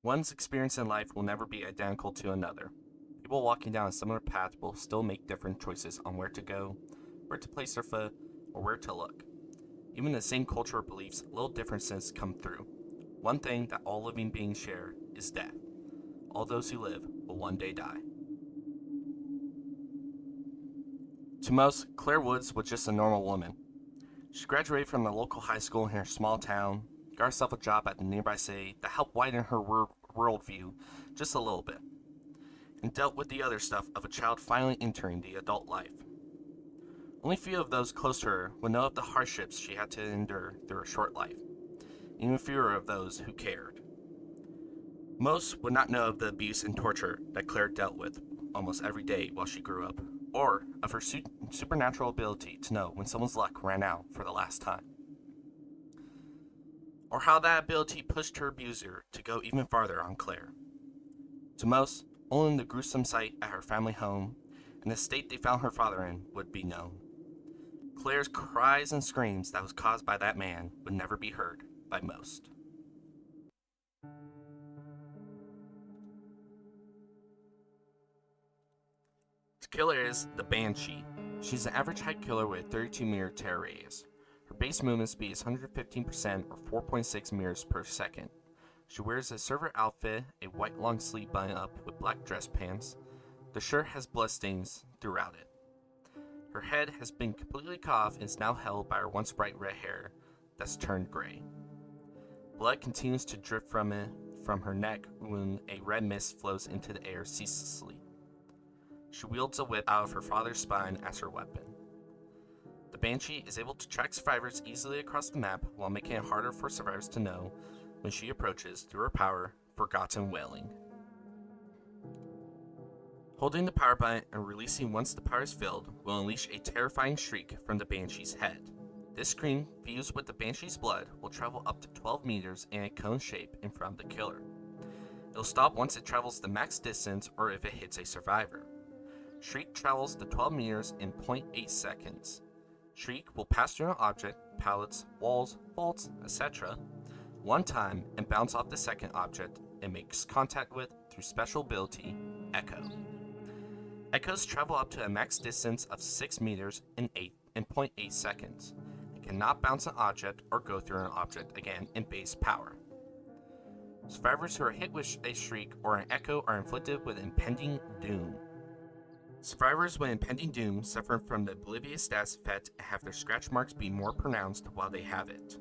One's experience in life will never be identical to another. People walking down a similar path will still make different choices on where to go, where to place their foot, or where to look. Even the same culture or beliefs, little differences come through. One thing that all living beings share is death. All those who live will one day die. To most, Claire Woods was just a normal woman. She graduated from the local high school in her small town, got herself a job at the nearby city that helped widen her worldview just a little bit, and dealt with the other stuff of a child finally entering the adult life. Only few of those close to her would know of the hardships she had to endure through her short life, even fewer of those who cared. Most would not know of the abuse and torture that Claire dealt with almost every day while she grew up, or of her supernatural ability to know when someone's luck ran out for the last time, or how that ability pushed her abuser to go even farther on Claire. To most, only the gruesome sight at her family home and the state they found her father in would be known. Claire's cries and screams that was caused by that man would never be heard by most. The killer is the Banshee. She's an average height killer with a 32 meter terror radius. Her base movement speed is 115% or 4.6 meters per second. She wears a server outfit, a white long sleeve button up with black dress pants. The shirt has bloodstains throughout it. Her head has been completely cut off and is now held by her once bright red hair that's turned gray. Blood continues to drip from her neck when a red mist flows into the air ceaselessly. She wields a whip out of her father's spine as her weapon. The Banshee is able to track survivors easily across the map while making it harder for survivors to know when she approaches through her power, forgotten wailing. Holding the power button and releasing once the power is filled will unleash a terrifying shriek from the Banshee's head. This scream, fused with the Banshee's blood, will travel up to 12 meters in a cone shape in front of the killer. It'll stop once it travels the max distance or if it hits a survivor. Shriek travels the 12 meters in 0.8 seconds. Shriek will pass through an object, pallets, walls, vaults, etc., one time and bounce off the second object it makes contact with through special ability, Echo. Echoes travel up to a max distance of 6 meters in 0.8 seconds. It cannot bounce an object or go through an object again in base power. Survivors who are hit with a shriek or an echo are inflicted with impending doom. Survivors with impending doom suffer from the oblivious status effect and have their scratch marks be more pronounced while they have it.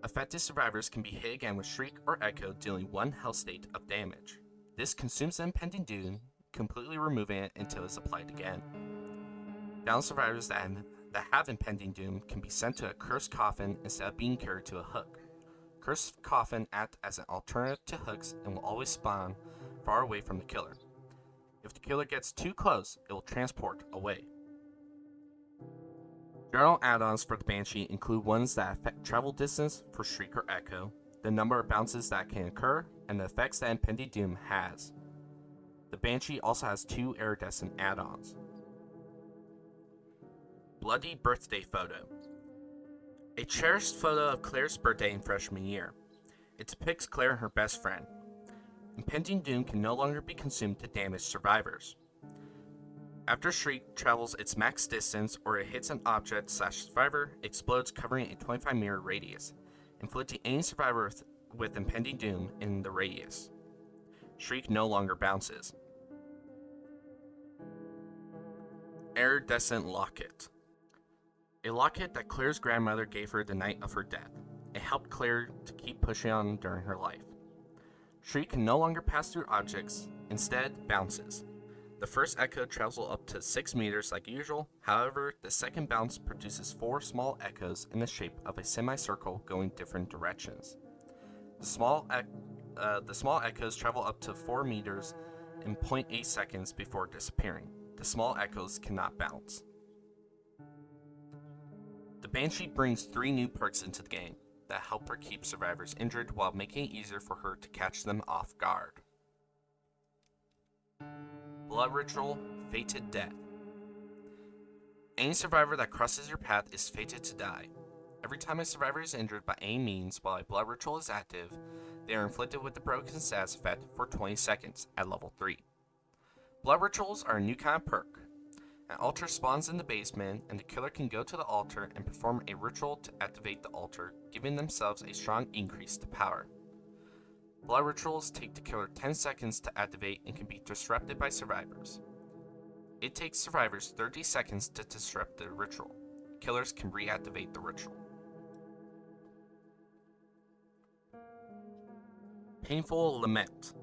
Affected survivors can be hit again with shriek or echo, dealing 1 health state of damage. This consumes the impending doom, completely removing it until it's applied again. Down survivors that have impending doom can be sent to a cursed coffin instead of being carried to a hook. Cursed coffin act as an alternative to hooks and will always spawn far away from the killer. If the killer gets too close, it will transport away. General add-ons for the Banshee include ones that affect travel distance for Shriek or Echo, the number of bounces that can occur, and the effects that Impending Doom has. The Banshee also has 2 iridescent add-ons. Bloody Birthday Photo. A cherished photo of Claire's birthday in freshman year. It depicts Claire and her best friend. Impending Doom can no longer be consumed to damage survivors. After Shriek travels its max distance or it hits an object / survivor, it explodes covering a 25 meter radius, inflicting any survivor with Impending Doom in the radius. Shriek no longer bounces. Iridescent Locket. A locket that Claire's grandmother gave her the night of her death. It helped Claire to keep pushing on during her life. Shriek can no longer pass through objects, instead bounces. The first echo travels up to 6 meters like usual, however, the second bounce produces 4 small echoes in the shape of a semicircle going different directions. The small echoes travel up to 4 meters in 0.8 seconds before disappearing. The small echoes cannot bounce. The Banshee brings 3 new perks into the game that help her keep survivors injured while making it easier for her to catch them off guard. Blood Ritual, Fated Death. Any survivor that crosses your path is fated to die. Every time a survivor is injured by any means while a blood ritual is active, They are inflicted with the broken status effect for 20 seconds at level 3. Blood rituals are a new kind of perk. An altar spawns in the basement, and the killer can go to the altar and perform a ritual to activate the altar, giving themselves a strong increase to power. Blood rituals take the killer 10 seconds to activate and can be disrupted by survivors. It takes survivors 30 seconds to disrupt the ritual. Killers can reactivate the ritual. Painful Lament.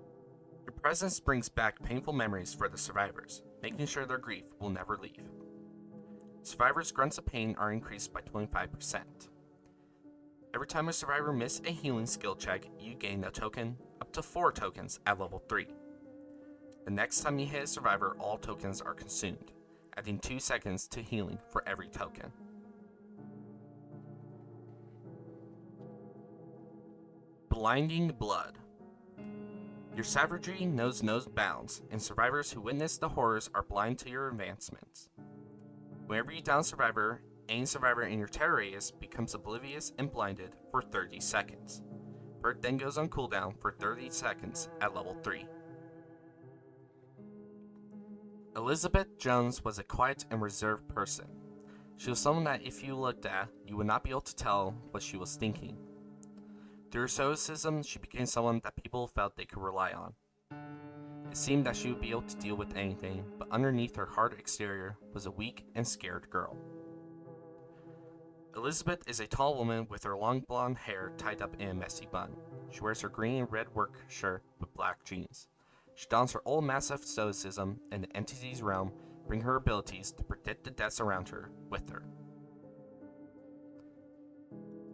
Your presence brings back painful memories for the survivors, making sure their grief will never leave. Survivors' grunts of pain are increased by 25%. Every time a survivor misses a healing skill check, you gain a token, up to 4 tokens at level 3. The next time you hit a survivor, all tokens are consumed, adding 2 seconds to healing for every token. Blinding Blood. Your savagery knows no bounds, and survivors who witness the horrors are blind to your advancements. Whenever you down a survivor, any survivor in your terror radius becomes oblivious and blinded for 30 seconds. Perk then goes on cooldown for 30 seconds at level 3. Elizabeth Jones was a quiet and reserved person. She was someone that if you looked at, you would not be able to tell what she was thinking. Through her stoicism, she became someone that people felt they could rely on. It seemed that she would be able to deal with anything, but underneath her hard exterior was a weak and scared girl. Elizabeth is a tall woman with her long blonde hair tied up in a messy bun. She wears her green and red work shirt with black jeans. She dons her old massive stoicism, and the entity's realm bring her abilities to predict the deaths around her with her.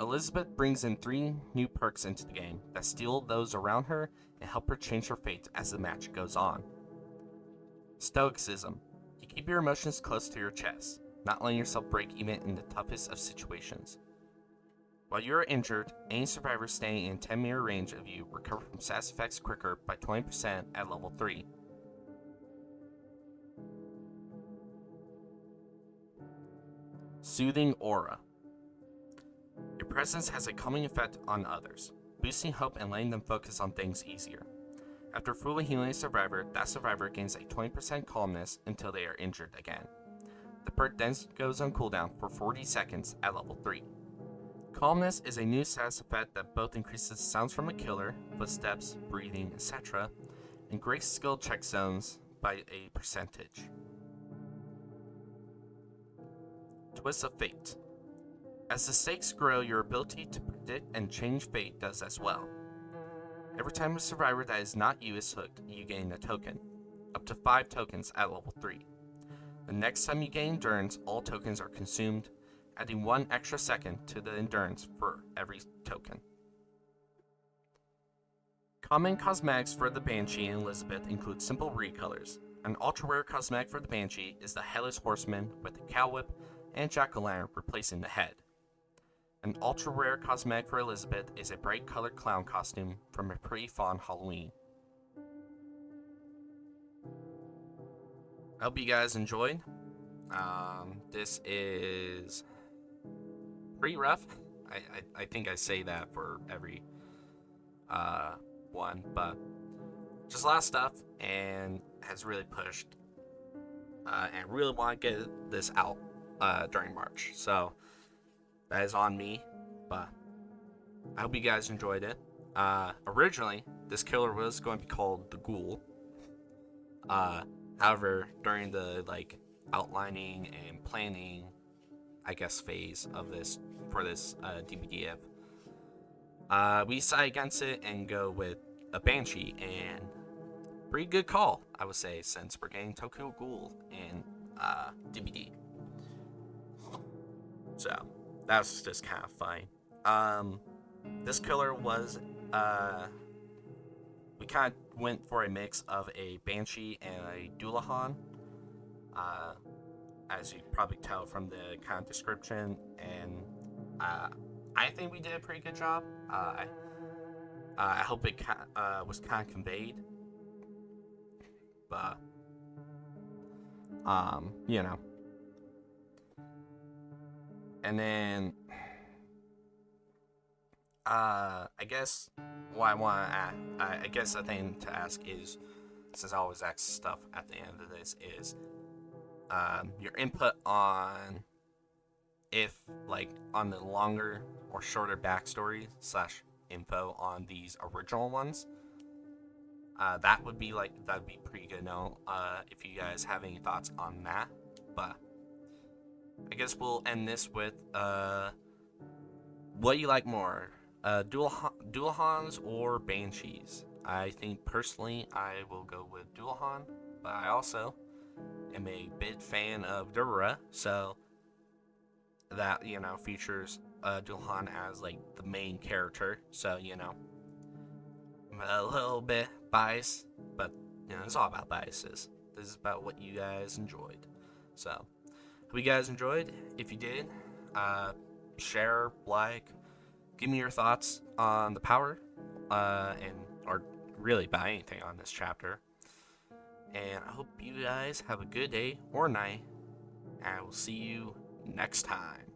Elizabeth brings in 3 new perks into the game that steal those around her and help her change her fate as the match goes on. Stoicism. You keep your emotions close to your chest, not letting yourself break even in the toughest of situations. While you are injured, any survivor staying in 10-meter range of you recover from status effects quicker by 20% at level 3. Soothing Aura. Your presence has a calming effect on others, boosting hope and letting them focus on things easier. After fully healing a survivor, that survivor gains a 20% calmness until they are injured again. The perk then goes on cooldown for 40 seconds at level 3. Calmness is a new status effect that both increases sounds from a killer, footsteps, breathing, etc., and grace skill check zones by a percentage. Twist of Fate. As the stakes grow, your ability to predict and change fate does as well. Every time a survivor that is not you is hooked, you gain a token, up to 5 tokens at level 3. The next time you gain endurance, all tokens are consumed, adding 1 extra second to the endurance for every token. Common cosmetics for the Banshee and Elizabeth include simple recolors. An ultra-rare cosmetic for the Banshee is the Headless Horseman with a cow whip and jack-o'-lantern replacing the head. An ultra-rare cosmetic for Elizabeth is a bright-colored clown costume from a Pretty Fawn Halloween. I hope you guys enjoyed. This is pretty rough. I think I say that for every one, but just a lot of stuff and has really pushed and really want to get this out during March. So that is on me, but I hope you guys enjoyed it. Originally, this killer was going to be called the Ghoul. However, during the outlining and planning, I guess, phase of this for this DBD IF, we decided against it and go with a Banshee, and pretty good call, I would say, since we're getting Tokyo Ghoul in DBD. So that's just kind of fine. This killer was we kind of went for a mix of a Banshee and a Dullahan, as you probably tell from the kind of description, and I think we did a pretty good job. I hope it was kind of conveyed, but you know. And then I guess what I want to ask, I guess the thing to ask is, since I always ask stuff at the end of this, is your input on if, like, on the longer or shorter backstory slash info on these original ones. That'd be pretty good to know if you guys have any thoughts on that. But I guess we'll end this with what do you like more, Dualhans or Banshees? I think personally I will go with Dualhan, but I also am a big fan of Durara, so that, features Dualhan as, like, the main character. So, I'm a little bit biased, but, it's all about biases. This is about what you guys enjoyed. So, hope you guys enjoyed. If you did, share, like, give me your thoughts on the power, or really about anything on this chapter. And I hope you guys have a good day or night, and I will see you next time.